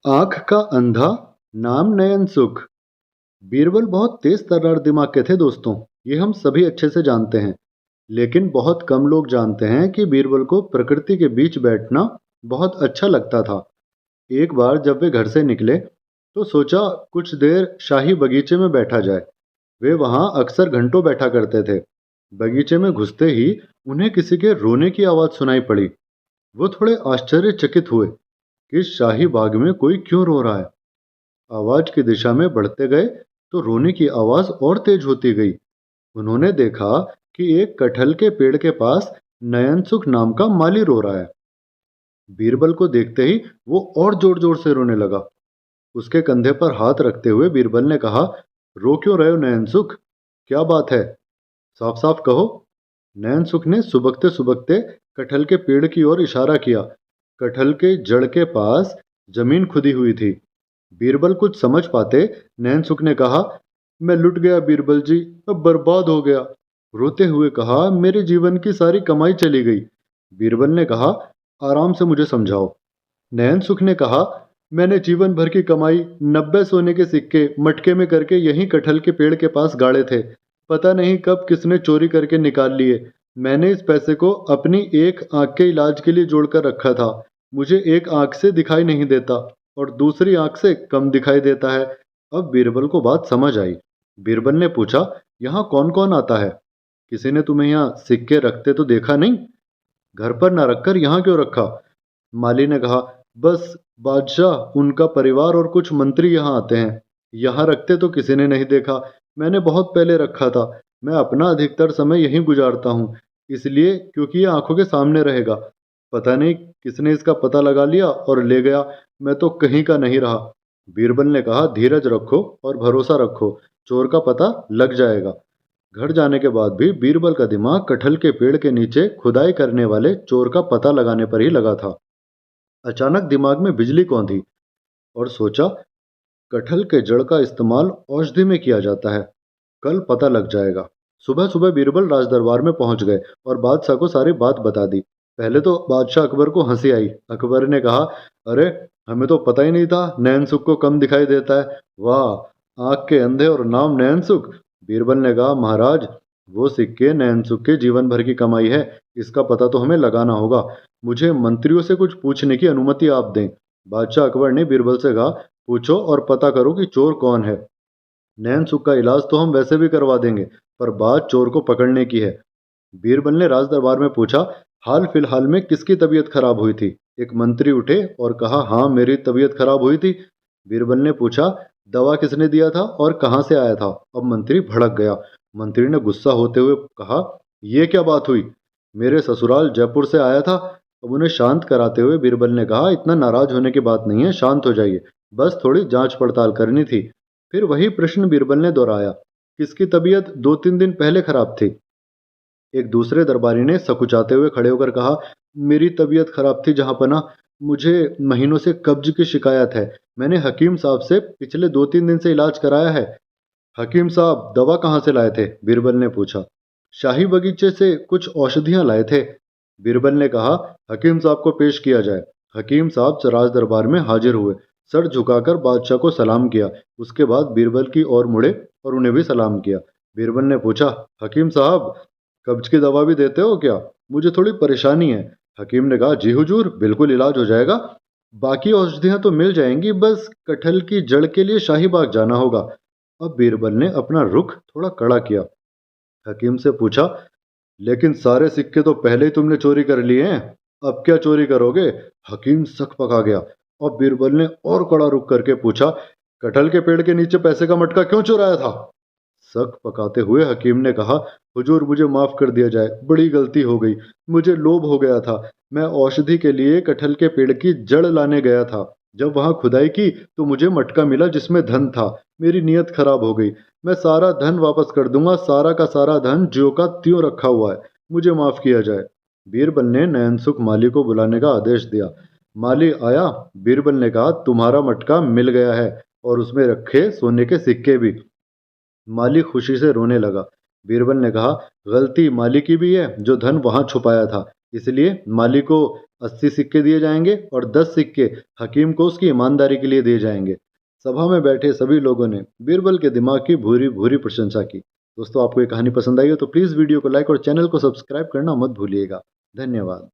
आंख का अंधा, नाम नयन सुख। बीरबल बहुत तेज तर्रार दिमाग के थे दोस्तों। ये हम सभी अच्छे से जानते हैं। लेकिन बहुत कम लोग जानते हैं कि बीरबल को प्रकृति के बीच बैठना बहुत अच्छा लगता था। एक बार जब वे घर से निकले तो सोचा कुछ देर शाही बगीचे में बैठा जाए। वे वहां अक्सर घंटों बैठा करते थे। बगीचे में घुसते ही उन्हें किसी के रोने की आवाज सुनाई पड़ी। वो थोड़े आश्चर्यचकित हुए कि शाही बाग में कोई क्यों रो रहा है। आवाज की दिशा में बढ़ते गए तो रोने की आवाज और तेज होती गई। उन्होंने देखा कि एक कटहल के पेड़ के पास नयनसुख नाम का माली रो रहा है। बीरबल को देखते ही वो और जोर जोर से रोने लगा। उसके कंधे पर हाथ रखते हुए बीरबल ने कहा, रो क्यों रहे हो नयनसुख? क्या बात है? साफ साफ कहो। नयनसुख ने सुबकते सुबकते कटहल के पेड़ की ओर इशारा किया। कटहल के जड़ के पास जमीन खुदी हुई थी। बीरबल कुछ समझ पाते नैनसुख ने कहा, मैं लुट गया बीरबल जी, अब बर्बाद हो गया। रोते हुए कहा, मेरे जीवन की सारी कमाई चली गई। बीरबल ने कहा, आराम से मुझे समझाओ। नैनसुख ने कहा, मैंने जीवन भर की कमाई 90 सोने के सिक्के मटके में करके यहीं कटहल के पेड़ के पास गाड़े थे। पता नहीं कब किसने चोरी करके निकाल लिए। मैंने इस पैसे को अपनी एक आंख के इलाज के लिए जोड़कर रखा था। मुझे एक आंख से दिखाई नहीं देता और दूसरी आंख से कम दिखाई देता है। अब बीरबल को बात समझ आई। बीरबल ने पूछा, यहाँ कौन कौन आता है? किसी ने तुम्हें यहाँ सिक्के रखते तो देखा नहीं? घर पर ना रखकर यहाँ क्यों रखा? माली ने कहा, बस बादशाह, उनका परिवार और कुछ मंत्री यहाँ आते हैं। यहाँ रखते तो किसी ने नहीं देखा। मैंने बहुत पहले रखा था। मैं अपना अधिकतर समय यहीं गुजारता हूँ, इसलिए क्योंकि ये आंखों के सामने रहेगा। पता नहीं किसने इसका पता लगा लिया और ले गया। मैं तो कहीं का नहीं रहा। बीरबल ने कहा, धीरज रखो और भरोसा रखो, चोर का पता लग जाएगा। घर जाने के बाद भी बीरबल का दिमाग कटहल के पेड़ के नीचे खुदाई करने वाले चोर का पता लगाने पर ही लगा था। अचानक दिमाग में बिजली कौंधी और सोचा, कटहल के जड़ का इस्तेमाल औषधि में किया जाता है। कल पता लग जाएगा। सुबह सुबह बीरबल राजदरबार में पहुंच गए और बादशाह को सारी बात बता दी। पहले तो बादशाह अकबर को हंसी आई। अकबर ने कहा, अरे, हमें तो पता ही नहीं था नैनसुख को कम दिखाई देता है। वाह, आंख के अंधे और नाम नैनसुख। बीरबल ने कहा, महाराज, वो सिक्के नैनसुख के जीवन भर की कमाई है। इसका पता तो हमें लगाना होगा। मुझे मंत्रियों से कुछ पूछने की अनुमति आप दें। बादशाह अकबर ने बीरबल से कहा, पूछो और पता करो कि चोर कौन है। नैनसुख का इलाज तो हम वैसे भी करवा देंगे, पर बात चोर को पकड़ने की है। बीरबल ने राज दरबार में पूछा, हाल फिलहाल में किसकी तबीयत खराब हुई थी? एक मंत्री उठे और कहा, हाँ, मेरी तबीयत खराब हुई थी। बीरबल ने पूछा, दवा किसने दिया था और कहाँ से आया था? अब मंत्री भड़क गया। मंत्री ने गुस्सा होते हुए कहा, यह क्या बात हुई? मेरे ससुराल जयपुर से आया था। अब उन्हें शांत कराते हुए बीरबल ने कहा, इतना नाराज होने की बात नहीं है, शांत हो जाइए। बस थोड़ी जांच पड़ताल करनी थी। फिर वही प्रश्न बीरबल ने दोहराया, किसकी तबीयत 2-3 दिन पहले खराब थी? एक दूसरे दरबारी ने सकुचाते हुए खड़े होकर कहा, मेरी तबीयत खराब थी जहांपना। मुझे महीनों से कब्ज की शिकायत है। मैंने हकीम साहब से पिछले 2-3 दिन से इलाज कराया है। हकीम साहब, दवा कहाँ से लाए थे? बीरबल ने पूछा। शाही बगीचे से कुछ औषधियां लाए थे। बीरबल ने कहा, हकीम साहब को पेश किया जाए। हकीम साहब राज दरबार में हाजिर हुए। सर झुकाकर बादशाह को सलाम किया। उसके बाद बीरबल की ओर मुड़े और उन्हें भी सलाम किया। बीरबल ने पूछा, हकीम साहब, कब्ज की दवा भी देते हो क्या? मुझे थोड़ी परेशानी है। हकीम ने कहा, जी हुजूर, बिल्कुल इलाज हो जाएगा। बाकी औषधियां तो मिल जाएंगी, बस कटहल की जड़ के लिए शाही बाग जाना होगा। अब बीरबल ने अपना रुख थोड़ा कड़ा किया। हकीम से पूछा, लेकिन सारे सिक्के तो पहले ही तुमने चोरी कर लिए हैं। अब क्या चोरी करोगे? हकीम सक पका गया। अब बीरबल ने और कड़ा रुख करके पूछा, कटहल के पेड़ के नीचे पैसे का मटका क्यों चुराया था? सक पकाते हुए हकीम ने कहा, हुजूर, मुझे माफ कर दिया जाए, बड़ी गलती हो गई। मुझे लोभ हो गया था। मैं औषधि के लिए कटहल के पेड़ की जड़ लाने गया था। जब वहां खुदाई की तो मुझे मटका मिला जिसमें धन था। मेरी नीयत खराब हो गई। मैं सारा धन वापस कर दूंगा। सारा का सारा धन ज्यों का त्यों रखा हुआ है। मुझे माफ किया जाए। बीरबल ने नयनसुख माली को बुलाने का आदेश दिया। माली आया। बीरबल ने कहा, तुम्हारा मटका मिल गया है और उसमें रखे सोने के सिक्के भी। माली खुशी से रोने लगा। बीरबल ने कहा, गलती माली की भी है जो धन वहां छुपाया था। इसलिए माली को 80 सिक्के दिए जाएंगे और 10 सिक्के हकीम को उसकी ईमानदारी के लिए दिए जाएंगे। सभा में बैठे सभी लोगों ने बीरबल के दिमाग की भूरी भूरी प्रशंसा की। दोस्तों, आपको ये कहानी पसंद आई हो तो प्लीज़ वीडियो को लाइक और चैनल को सब्सक्राइब करना मत भूलिएगा। धन्यवाद।